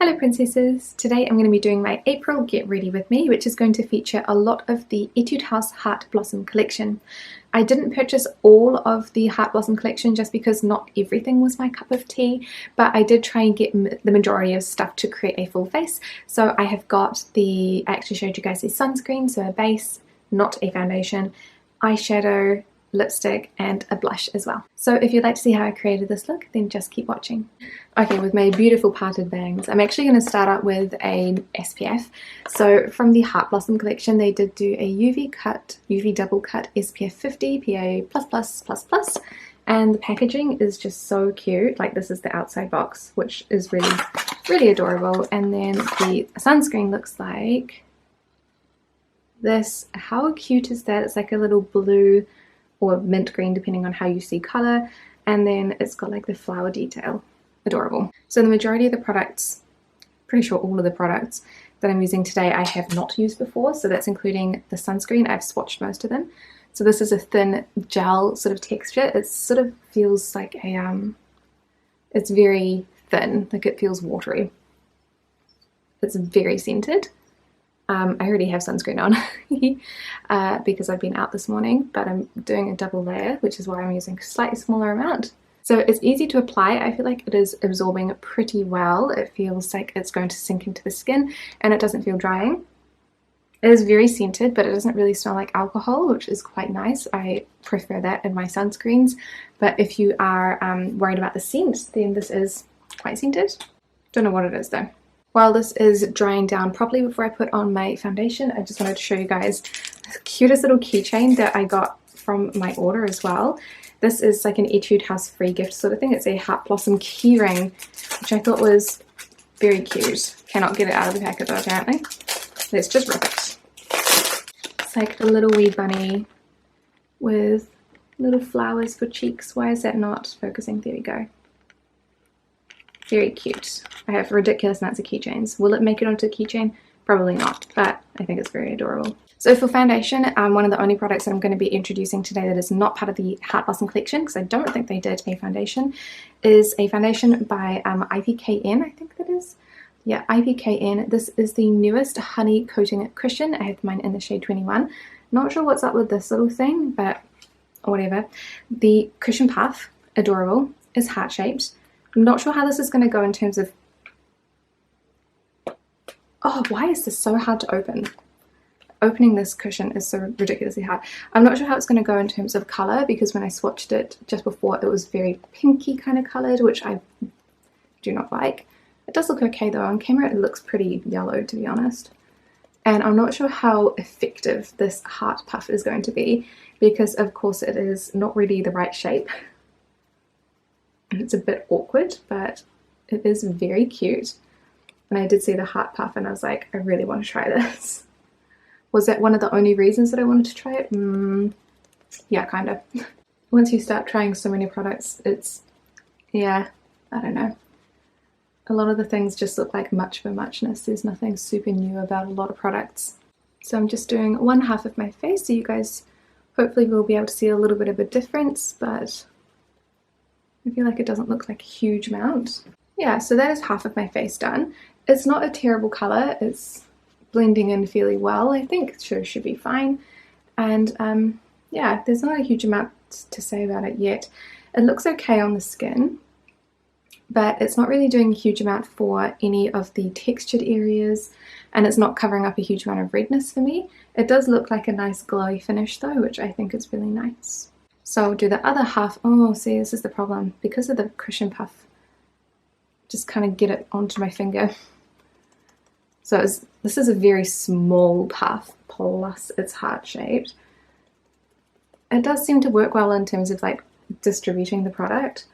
Hello princesses! Today I'm going to be doing my April Get Ready With Me, which is going to feature a lot of the Etude House Heart Blossom collection. I didn't purchase all of the Heart Blossom collection just because not everything was my cup of tea, but I did try and get the majority of stuff to create a full face. So I have got I actually showed you guys the sunscreen, so a base, not a foundation, eyeshadow, lipstick and a blush as well. So if you'd like to see how I created this look, then just keep watching. Okay, with my beautiful parted bangs, I'm actually going to start out with an SPF. So from the Heart Blossom collection, they did do a UV double cut SPF 50 PA++++, and the packaging is just so cute. Like, this is the outside box, which is really adorable, and then the sunscreen looks like this. How cute is that? It's like a little blue or mint green depending on how you see color, and then it's got like the flower detail. Adorable. So the majority of the products, pretty sure all of the products that I'm using today I have not used before, so that's including the sunscreen. I've swatched most of them. So this is a thin gel sort of texture. It sort of feels like a it's very thin, like it feels watery. It's very scented. I already have sunscreen on because I've been out this morning, but I'm doing a double layer, which is why I'm using a slightly smaller amount. So it's easy to apply. I feel like it is absorbing pretty well. It feels like it's going to sink into the skin and it doesn't feel drying. It is very scented, but it doesn't really smell like alcohol, which is quite nice. I prefer that in my sunscreens. But if you are worried about the scent, then this is quite scented. Don't know what it is though. While this is drying down properly before I put on my foundation, I just wanted to show you guys the cutest little keychain that I got from my order as well. This is like an Etude House free gift sort of thing. It's a Heart Blossom key ring, which I thought was very cute. Cannot get it out of the packet though, apparently. Let's just rip it. It's like a little wee bunny with little flowers for cheeks. Why is that not focusing? There we go. Very cute. I have ridiculous amounts of keychains. Will it make it onto a keychain? Probably not, but I think it's very adorable. So for foundation, one of the only products that I'm going to be introducing today that is not part of the Heart Blossom collection, because I don't think they did a foundation, is a foundation by IPKN, I think that is. Yeah, IPKN. This is the newest honey coating cushion. I have mine in the shade 21. Not sure what's up with this little thing, but whatever. The cushion puff, adorable, is heart-shaped. I'm not sure how this is going to go in terms of... Oh, why is this so hard to open? Opening this cushion is so ridiculously hard. I'm not sure how it's going to go in terms of colour, because when I swatched it just before it was very pinky kind of coloured, which I do not like. It does look okay though. On camera it looks pretty yellow, to be honest. And I'm not sure how effective this heart puff is going to be, because of course it is not really the right shape. It's a bit awkward, but it is very cute. And I did see the heart puff and I was like, I really want to try this. Was that one of the only reasons that I wanted to try it? Yeah, kind of. Once you start trying so many products, it's, yeah, I don't know. A lot of the things just look like much of a muchness. There's nothing super new about a lot of products. So I'm just doing one half of my face, so you guys hopefully will be able to see a little bit of a difference, but I feel like it doesn't look like a huge amount. Yeah, so that is half of my face done. It's not a terrible colour. It's blending in fairly well, I think. Sure, should be fine. And yeah, there's not a huge amount to say about it yet. It looks okay on the skin, but it's not really doing a huge amount for any of the textured areas, and it's not covering up a huge amount of redness for me. It does look like a nice glowy finish though, which I think is really nice. So I'll do the other half. Oh, see, this is the problem. Because of the cushion puff, just kind of get it onto my finger. So this is a very small puff, plus it's heart-shaped. It does seem to work well in terms of like distributing the product.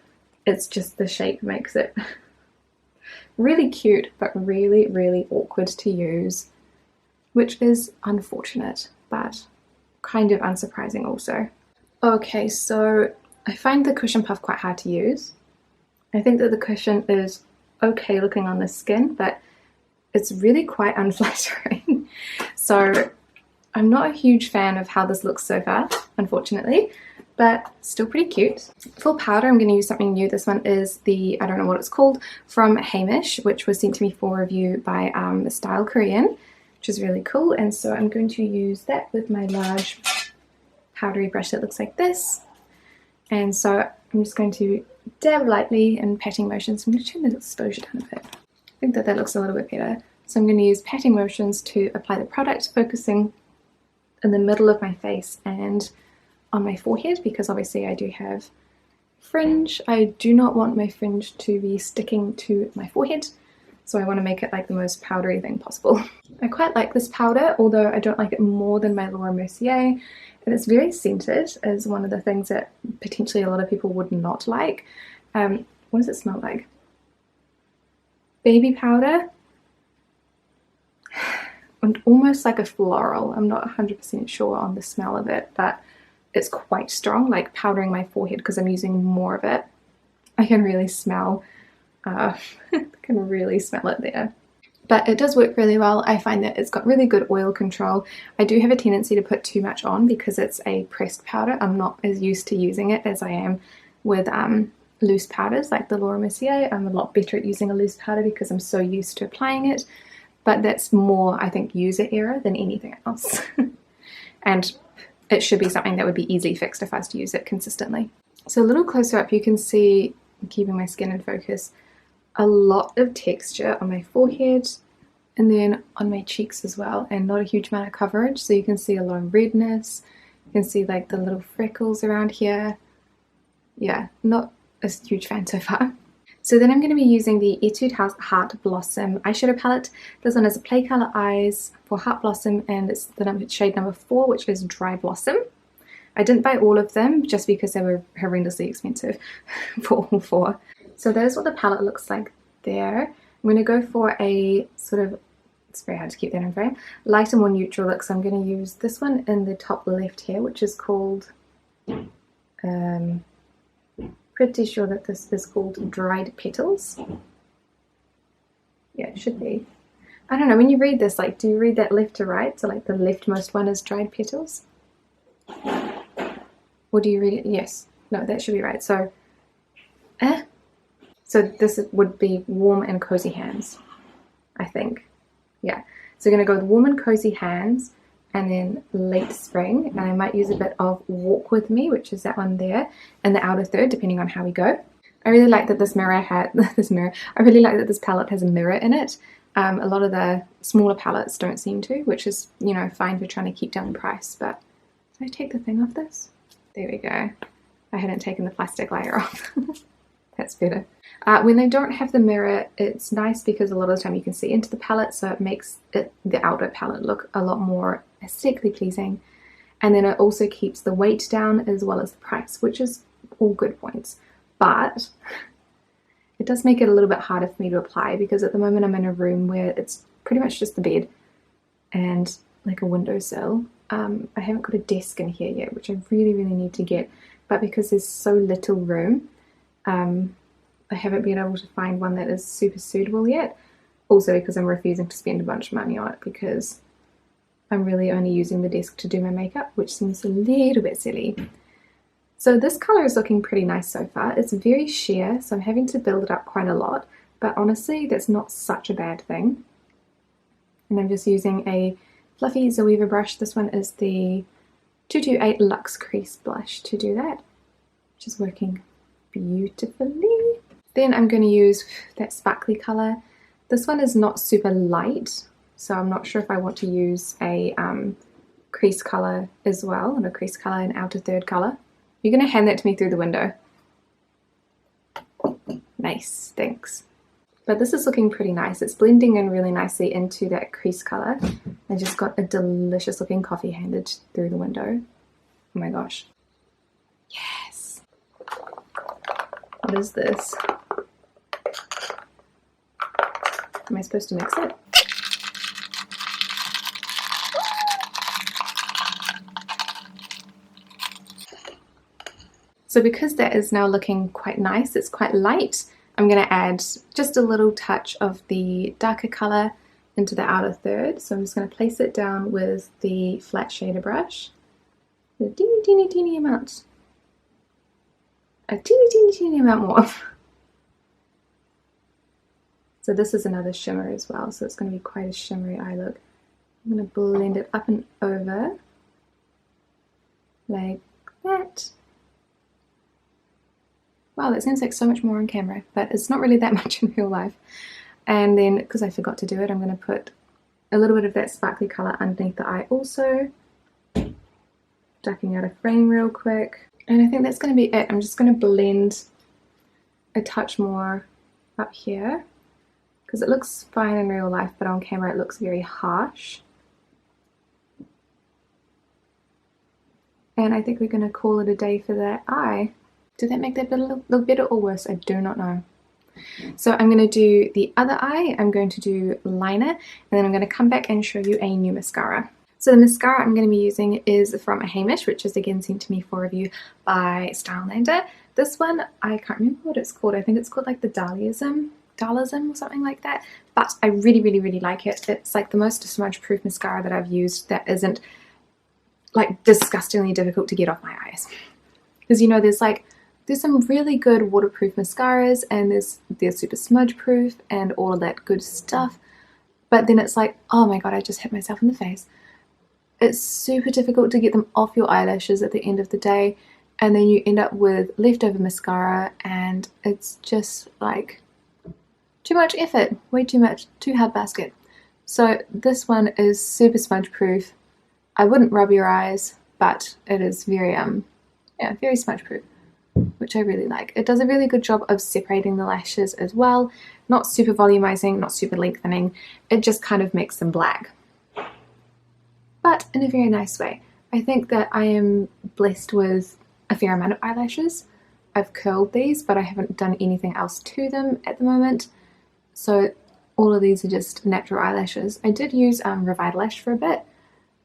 It's just the shape makes it really cute, but really, really awkward to use, which is unfortunate, but kind of unsurprising also. Okay, so I find the cushion puff quite hard to use. I think that the cushion is okay looking on the skin, but it's really quite unflattering. So I'm not a huge fan of how this looks so far, unfortunately, but still pretty cute. For powder, I'm going to use something new. This one is the, I don't know what it's called, from Heimish, which was sent to me for review by Style Korean, which is really cool. And so I'm going to use that with my large powdery brush that looks like this. And so I'm just going to dab lightly in patting motions. I'm going to turn the exposure down a bit. I think that looks a little bit better. So I'm going to use patting motions to apply the product, focusing in the middle of my face and on my forehead, because obviously I do have fringe. I do not want my fringe to be sticking to my forehead, so I want to make it like the most powdery thing possible. I quite like this powder, although I don't like it more than my Laura Mercier, and it's very scented, is one of the things that potentially a lot of people would not like. What does it smell like? Baby powder and almost like a floral. I'm not 100% sure on the smell of it, but it's quite strong, like powdering my forehead because I'm using more of it. I can really smell, I can really smell it there. But it does work really well. I find that it's got really good oil control. I do have a tendency to put too much on because it's a pressed powder. I'm not as used to using it as I am with loose powders like the Laura Mercier. I'm a lot better at using a loose powder because I'm so used to applying it. But that's more, I think, user error than anything else. And it should be something that would be easily fixed if I was to use it consistently. So a little closer up, you can see, keeping my skin in focus, a lot of texture on my forehead and then on my cheeks as well, and not a huge amount of coverage. So you can see a lot of redness. You can see like the little freckles around here. Yeah, not a huge fan so far. So then I'm going to be using the Etude Heart Blossom eyeshadow palette. This one is a Play Color Eyes for Heart Blossom, and it's the shade number 4, which is Dry Blossom. I didn't buy all of them just because they were horrendously expensive for all 4. So that is what the palette looks like there. I'm going to go for a sort of, it's very hard to keep that in frame, lighter, more neutral look. So I'm going to use this one in the top left here, which is called pretty sure that this is called Dried Petals. Yeah, it should be. I don't know, when you read this, like, do you read that left to right? So like the leftmost one is Dried Petals? Or do you read it? Yes. No, that should be right. So, so this would be Warm and Cozy Hands, I think. Yeah. So we're going to go with Warm and Cozy Hands, and then Late Spring, and I might use a bit of Walk With Me, which is that one there, and the outer third, depending on how we go. I really like that this mirror had I really like that this palette has a mirror in it. A lot of the smaller palettes don't seem to, which is, you know, fine for trying to keep down the price. But did I take the thing off this? There we go. I hadn't taken the plastic layer off. That's better. When they don't have the mirror, it's nice because a lot of the time you can see into the palette, so it makes the outer palette look a lot more aesthetically pleasing. And then it also keeps the weight down as well as the price, which is all good points. But it does make it a little bit harder for me to apply because at the moment I'm in a room where it's pretty much just the bed and like a windowsill. I haven't got a desk in here yet, which I really, really need to get. But because there's so little room, I haven't been able to find one that is super suitable yet. Also because I'm refusing to spend a bunch of money on it because I'm really only using the desk to do my makeup, which seems a little bit silly. So this colour is looking pretty nice so far. It's very sheer, so I'm having to build it up quite a lot, but honestly that's not such a bad thing. And I'm just using a fluffy Zoeva brush. This one is the 228 Luxe Crease Blush to do that, which is working beautifully. Then I'm going to use that sparkly colour. This one is not super light, so I'm not sure if I want to use a crease colour as well, and a crease colour and outer third colour. You're going to hand that to me through the window. Nice, thanks. But this is looking pretty nice. It's blending in really nicely into that crease colour. I just got a delicious looking coffee handed through the window. Oh my gosh. Yes. What is this? Am I supposed to mix it? So because that is now looking quite nice, it's quite light, I'm going to add just a little touch of the darker colour into the outer third. So I'm just going to place it down with the flat shader brush. A teeny, teeny, teeny amount. a teeny amount more. So this is another shimmer as well, so it's going to be quite a shimmery eye look. I'm going to blend it up and over like that. Wow, that seems like so much more on camera, but it's not really that much in real life. And then, because I forgot to do it, I'm going to put a little bit of that sparkly colour underneath the eye also. Ducking out a frame real quick. And I think that's going to be it. I'm just going to blend a touch more up here, because it looks fine in real life, but on camera it looks very harsh. And I think we're going to call it a day for that eye. Did that make that bit look better or worse? I do not know. So I'm going to do the other eye. I'm going to do liner, and then I'm going to come back and show you a new mascara. So the mascara I'm going to be using is from Heimish, which is again sent to me for review by Stylelander. This one, I can't remember what it's called. I think it's called like the Dailism or something like that. But I really like it. It's like the most smudge proof mascara that I've used that isn't like disgustingly difficult to get off my eyes. Because you know, there's some really good waterproof mascaras, and they're super smudge proof and all of that good stuff, but then it's like, oh my god, I just hit myself in the face. It's super difficult to get them off your eyelashes at the end of the day, and then you end up with leftover mascara, and it's just like too much effort, way too much, too hard basket. So this one is super smudge proof. I wouldn't rub your eyes, but it is very very smudge proof, which I really like. It does a really good job of separating the lashes as well. Not super volumizing, not super lengthening. It just kind of makes them black, but in a very nice way. I think that I am blessed with a fair amount of eyelashes. I've curled these, but I haven't done anything else to them at the moment. So all of these are just natural eyelashes. I did use Revitalash for a bit,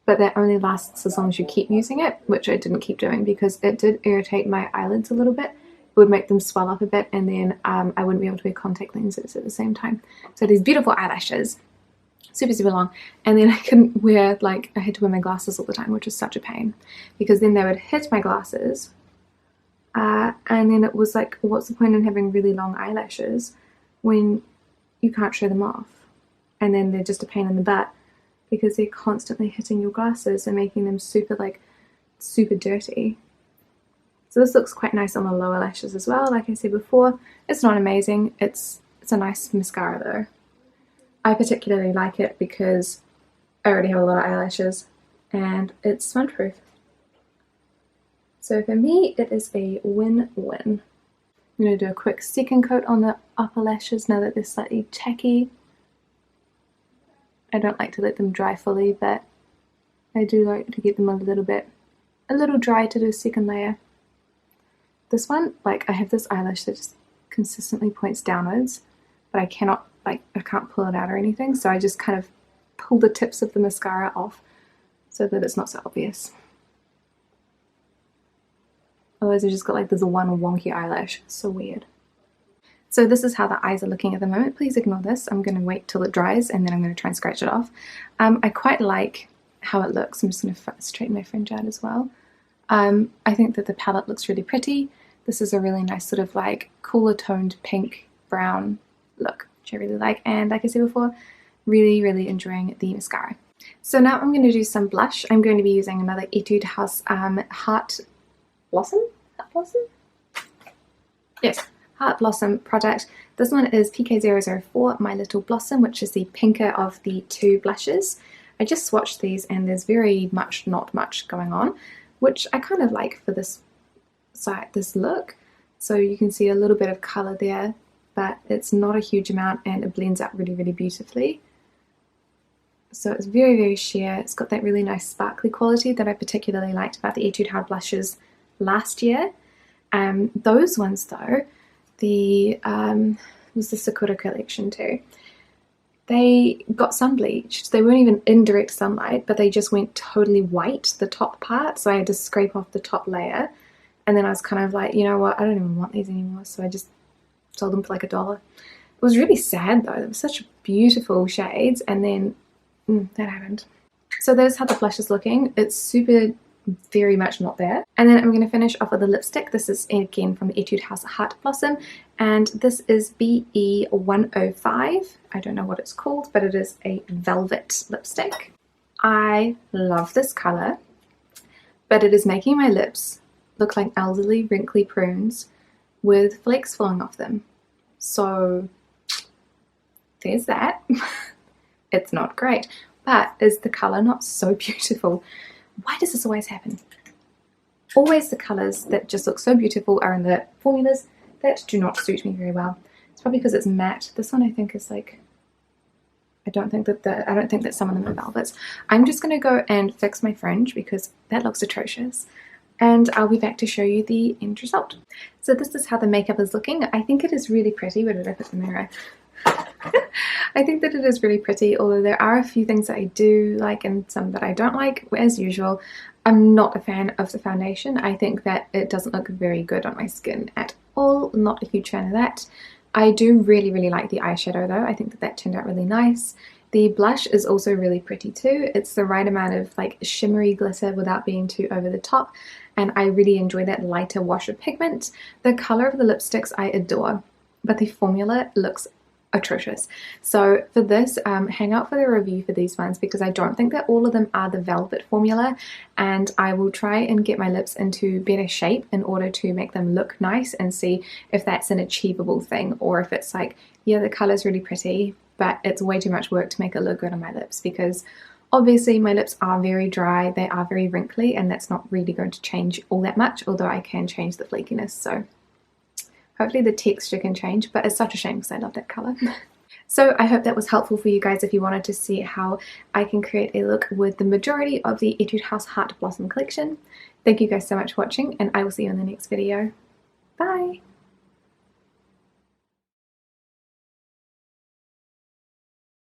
but that only lasts as long as you keep using it, which I didn't keep doing because it did irritate my eyelids a little bit. It would make them swell up a bit, and then I wouldn't be able to wear contact lenses at the same time. So these beautiful eyelashes, super long, and then I couldn't wear, like, I had to wear my glasses all the time, which was such a pain, because then they would hit my glasses, and then it was like, what's the point in having really long eyelashes when you can't show them off? And then they're just a pain in the butt, because they're constantly hitting your glasses and making them super dirty. So this looks quite nice on the lower lashes as well. Like I said before, it's not amazing. It's a nice mascara though. I particularly like it because I already have a lot of eyelashes and it's smudge proof. So for me, it is a win-win. I'm going to do a quick second coat on the upper lashes now that they're slightly tacky. I don't like to let them dry fully, but I do like to get them a little dry to do a second layer. This one, like, I have this eyelash that just consistently points downwards, but I can't pull it out or anything, so I just kind of pull the tips of the mascara off so that it's not so obvious. Otherwise I just got like this one wonky eyelash. So weird. So this is how the eyes are looking at the moment. Please ignore this. I'm going to wait till it dries and then I'm going to try and scratch it off. I quite like how it looks. I'm just going to straighten my fringe out as well. I think that the palette looks really pretty. This is a really nice sort of like cooler toned pink brown look, which I really like. And like I said before, really enjoying the mascara. So now I'm going to do some blush. I'm going to be using another Etude House Heart Blossom? Yes. Heart Blossom product. This one is PK004 My Little Blossom, which is the pinker of the two blushes. I just swatched these and there's very much not much going on, which I kind of like for this look. So you can see a little bit of colour there, but it's not a huge amount and it blends out really beautifully. So it's very sheer. It's got that really nice sparkly quality that I particularly liked about the Etude Hard blushes last year. Those ones though, was the Sakura collection too. They got sun bleached. They weren't even in direct sunlight, but they just went totally white, the top part. So I had to scrape off the top layer. And then I was kind of like, you know what, I don't even want these anymore. So I just sold them for like $1. It was really sad though. They were such beautiful shades. And then that happened. So there's how the blush is looking. It's super very much not there. And then I'm going to finish off with a lipstick. This is again from the Etude House Heart Blossom, and this is BE105. I don't know what it's called, but it is a velvet lipstick. I love this color, but it is making my lips look like elderly wrinkly prunes with flakes falling off them. So there's that. It's not great, but is the color not so beautiful? Why does this always happen? Always the colors that just look so beautiful are in the formulas that do not suit me very well. It's probably because it's matte. This one I think is like, I don't think that some of them are velvets. I'm just gonna go and fix my fringe because that looks atrocious. And I'll be back to show you the end result. So this is how the makeup is looking. I think it is really pretty. Where did I put the mirror? I think that it is really pretty, although there are a few things that I do like and some that I don't like. As usual, I'm not a fan of the foundation. I think that it doesn't look very good on my skin at all. Not a huge fan of that. I do really like the eyeshadow though. I think that that turned out really nice. The blush is also really pretty too. It's the right amount of like shimmery glitter without being too over the top, and I really enjoy that lighter wash of pigment. The color of the lipsticks I adore, but the formula looks atrocious. So for this, hang out for the review for these ones because I don't think that all of them are the velvet formula, and I will try and get my lips into better shape in order to make them look nice and see if that's an achievable thing, or if it's like, yeah, the color's really pretty, but it's way too much work to make it look good on my lips, because obviously my lips are very dry, they are very wrinkly, and that's not really going to change all that much, although I can change the flakiness. So hopefully the texture can change, but it's such a shame because I love that color. So I hope that was helpful for you guys if you wanted to see how I can create a look with the majority of the Etude House Heart Blossom collection. Thank you guys so much for watching, and I will see you in the next video. Bye!